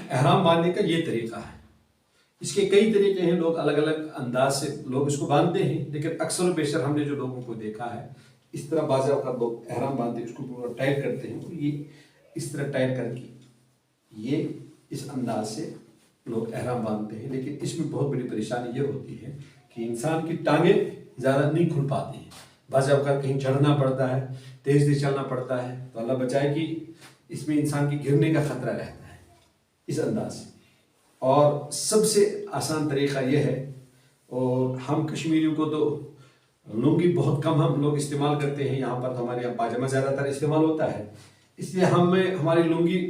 احرام باندھنے کا یہ طریقہ ہے. اس کے کئی طریقے ہیں، لوگ الگ الگ انداز سے لوگ اس کو باندھتے ہیں، لیکن اکثر و بیشتر ہم نے جو لوگوں کو دیکھا ہے اس طرح بعض اوقات لوگ احرام باندھتے ہیں، اس کو پورا ٹائٹ کرتے ہیں. یہ اس طرح ٹائٹ کر کے یہ اس انداز سے لوگ احرام باندھتے ہیں. لیکن اس میں بہت بڑی پریشانی یہ ہوتی ہے کہ انسان کی ٹانگیں زیادہ نہیں کھل پاتی ہیں. بعض اوقات کہیں چڑھنا پڑتا ہے، تیز چلنا پڑتا ہے، تو اللہ بچائے کہ اس میں انسان کی گرنے کا خطرہ رہتا ہے اس انداز سے. اور سب سے آسان طریقہ یہ ہے، اور ہم کشمیریوں کو تو لنگی بہت کم ہم لوگ استعمال کرتے ہیں، یہاں پر ہمارے یہاں پاجامہ زیادہ تر استعمال ہوتا ہے، اس لیے ہماری لنگی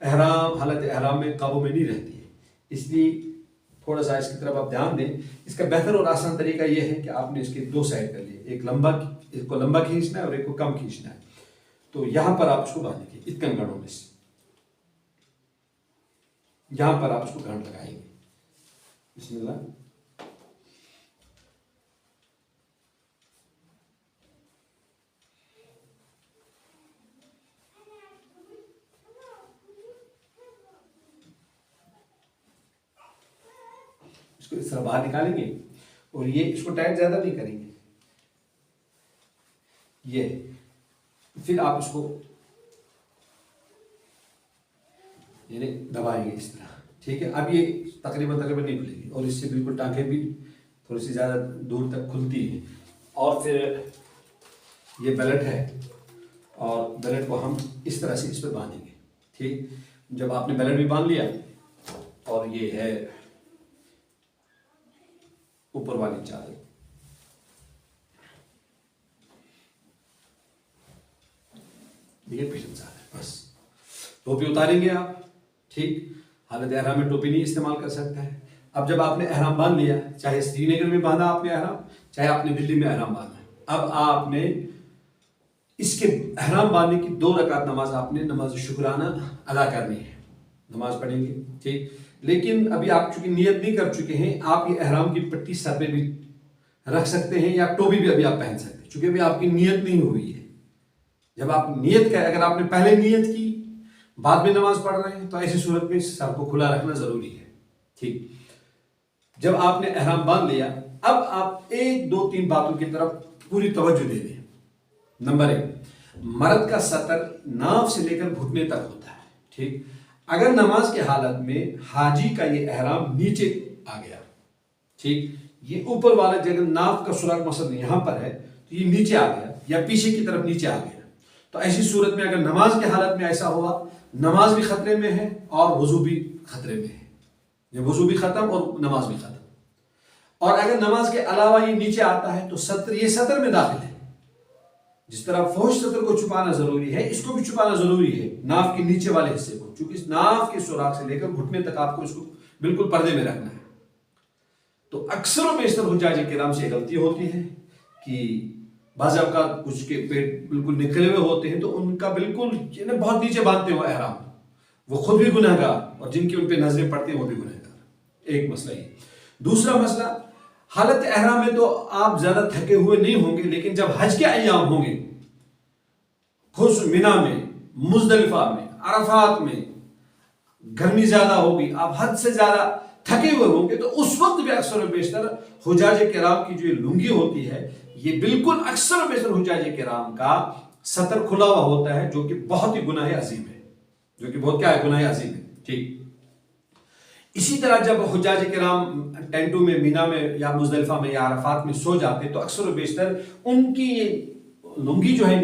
حالت احرام میں قابو میں نہیں رہتی ہے. اس لیے تھوڑا سا اس کی طرف آپ دھیان دیں. اس کا بہتر اور آسان طریقہ یہ ہے کہ آپ نے اس کے دو سائڈ کر لیے، ایک کو لمبا کھینچنا ہے اور ایک کو کم کھینچنا ہے. تو یہاں پر آپ اس کو باندھیں گے اتکن گنڈوں میں سے، یہاں پر آپ اس کو گانٹ لگائیں گے. بسم اللہ. اس کو اس طرح باہر نکالیں گے اور یہ اس کو ٹائٹ زیادہ نہیں کریں گے. یہ پھر آپ اس کو یعنی دبائیں گے اس طرح. ٹھیک ہے، اب یہ تقریباً نہیں کھلے گی، اور اس سے بالکل ٹانگیں بھی تھوڑی سی زیادہ دور تک کھلتی ہیں. اور پھر یہ بیلٹ ہے، اور بیلٹ کو ہم اس طرح سے اس پہ باندھیں گے. ٹھیک، جب آپ نے بیلٹ بھی باندھ لیا اور یہ ہے اوپر والی چال، یہ پیشن چال ہے. بس ٹوپی اتاریں گے آپ. ٹھیک، حالت احرام میں ٹوپی نہیں استعمال کر سکتا ہے. اب جب آپ نے احرام باندھ لیا، چاہے سری نگر میں باندھا آپ نے احرام، چاہے آپ نے دلی میں احرام باندھا، اب آپ نے اس کے احرام باندھنے کی 2 رکعت نماز آپ نے نماز شکرانہ ادا کرنی ہے، نماز پڑھیں گے. ٹھیک، لیکن ابھی آپ چونکہ نیت نہیں کر چکے ہیں، آپ یہ احرام کی پٹی سر پہ بھی رکھ سکتے ہیں یا ٹوپی بھی ابھی آپ پہن سکتے ہیں، چونکہ ابھی آپ کی نیت نہیں ہوئی ہے. جب آپ نیت کریں، اگر آپ نے پہلے نیت کی بعد میں نماز پڑھ رہے ہیں، تو ایسی صورت میں سر کو کھلا رکھنا ضروری ہے. ٹھیک، جب آپ نے احرام باندھ لیا، اب آپ 1 2 3 باتوں کی طرف پوری توجہ دے دیں. نمبر 1، مرد کا سطر ناف سے لے کر گھٹنے تک ہوتا ہے. ٹھیک، اگر نماز کے حالت میں حاجی کا یہ احرام نیچے آ گیا، ٹھیک، یہ اوپر والا جگہ ناف کا سراخ مثلا یہاں پر ہے، تو یہ نیچے آ گیا یا پیچھے کی طرف نیچے آ گیا، تو ایسی صورت میں اگر نماز کے حالت میں ایسا ہوا، نماز بھی خطرے میں ہے اور وضو بھی خطرے میں ہے. یہ وضو بھی ختم اور نماز بھی ختم. اور اگر نماز کے علاوہ یہ نیچے آتا ہے تو یہ سطر میں داخل ہے. جس طرح فوش سطر کو چھپانا ضروری ہے، اس کو بھی چھپانا ضروری ہے، ناف کے نیچے والے حصے کو، چونکہ اس ناف کے سوراخ سے لے کر گھٹنے تک آپ کو اس کو بالکل پردے میں رکھنا ہے. تو اکثر و بیشتر حجاج کرام سے غلطی ہوتی ہے کہ بعض اوقات کچھ کے پیٹ بالکل نکلے ہوئے ہوتے ہیں، تو ان کا بالکل بہت نیچے باندھتے ہیں وہ احرام، وہ خود بھی گنہگار اور جن کی ان پہ نظریں پڑتی ہیں وہ بھی گنہگار. ایک مسئلہ یہ. دوسرا مسئلہ، حالت احرام میں تو آپ زیادہ تھکے ہوئے نہیں ہوں گے، لیکن جب حج کے ایام ہوں گے، خصوص مینا میں، مزدلفہ میں، عرفات میں گرمی زیادہ ہوگی، آپ حد سے زیادہ تھکے ہوئے ہوں گے، تو اس وقت بھی اکثر و بیشتر حجاج کرام کی جو لنگی ہوتی ہے، یہ بالکل اکثر و بیشتر حجاج کرام کا سطر کھلا ہوا ہوتا ہے، جو کہ بہت ہی گناہ عظیم ہے، جو کہ بہت کیا ہے، گناہ عظیم ہے. ٹھیک، اسی طرح جب حجاج کرام ٹینٹوں میں، مینا میں یا مزدلفہ میں یا عرفات میں سو جاتے، تو اکثر و بیشتر ان کی لنگی جو ہے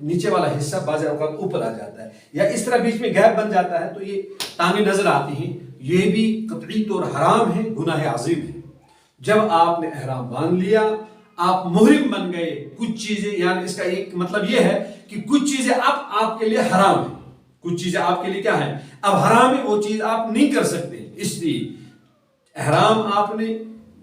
نیچے والا حصہ بعض اوقات اوپر آ جاتا ہے، یا اس طرح بیچ میں گیپ بن جاتا ہے، تو یہ ٹانگیں نظر آتی ہیں. یہ بھی قطعی طور حرام ہے، گناہ عظیم ہے. جب آپ نے احرام باندھ لیا، آپ محرم بن گئے، کچھ چیزیں، یعنی اس کا ایک مطلب یہ ہے کہ کچھ چیزیں اب آپ کے لیے حرام ہیں، کچھ چیزیں آپ کے لیے کیا ہیں، اب حرام ہے، وہ چیز آپ نہیں کر سکتے. اس لیے احرام آپ نے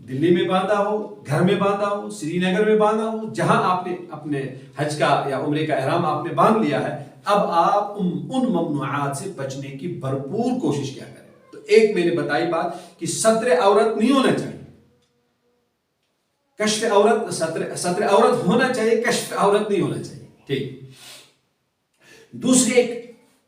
دلی میں باندھا ہو، گھر میں باندھا ہو، سری نگر میں باندھا ہو، جہاں آپ نے اپنے حج کا یا عمرے کا احرام آپ نے باندھ لیا ہے، اب آپ ان ممنوعات سے بچنے کی بھرپور کوشش کیا کریں. تو ایک میں نے بتائی بات کہ ستر عورت نہیں ہونا چاہیے، کشف عورت، ستر عورت ہونا چاہیے، کشف عورت نہیں ہونا چاہیے. ٹھیک. دوسری ایک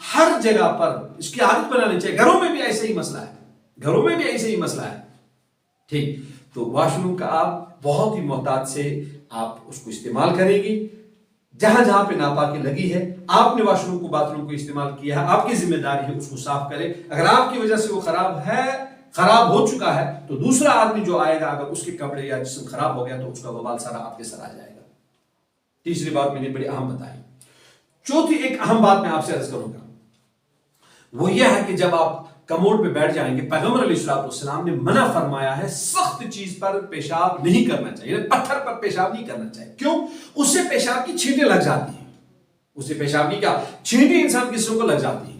ہر جگہ پر اس کی عادت بنانی چاہیے. گھروں میں بھی ایسے ہی مسئلہ ہے, گھروں میں بھی ایسے ہی مسئلہ ہے. ٹھیک, تو واش روم کا آپ بہت ہی محتاط سے آپ اس کو استعمال کریں گی. جہاں جہاں پہ ناپاکی لگی ہے, آپ نے واش روم کو, باتھ روم کو استعمال کیا ہے, آپ کی ذمہ داری ہے اس کو صاف کریں. اگر آپ کی وجہ سے وہ خراب ہو چکا ہے تو دوسرا آدمی جو آئے گا, اگر اس کے کپڑے یا جسم خراب ہو گیا تو اس کا وبال سارا آپ کے سر آ جائے گا. تیسری بات میں نے بڑی اہم بتائی. چوتھی ایک اہم بات میں آپ سے عرض کروں گا, وہ یہ ہے کہ جب آپ کموڈ پہ بیٹھ جائیں گے, پیغمبر علیہ السلام نے منع فرمایا ہے سخت چیز پر پیشاب نہیں کرنا چاہیے, پتھر پر پیشاب نہیں کرنا چاہیے. کیوں؟ اس سے پیشاب کی چھینٹیں لگ جاتی ہیں. اس سے پیشاب کی کیا چھینٹیں انسان کے جسم کو لگ جاتی ہیں.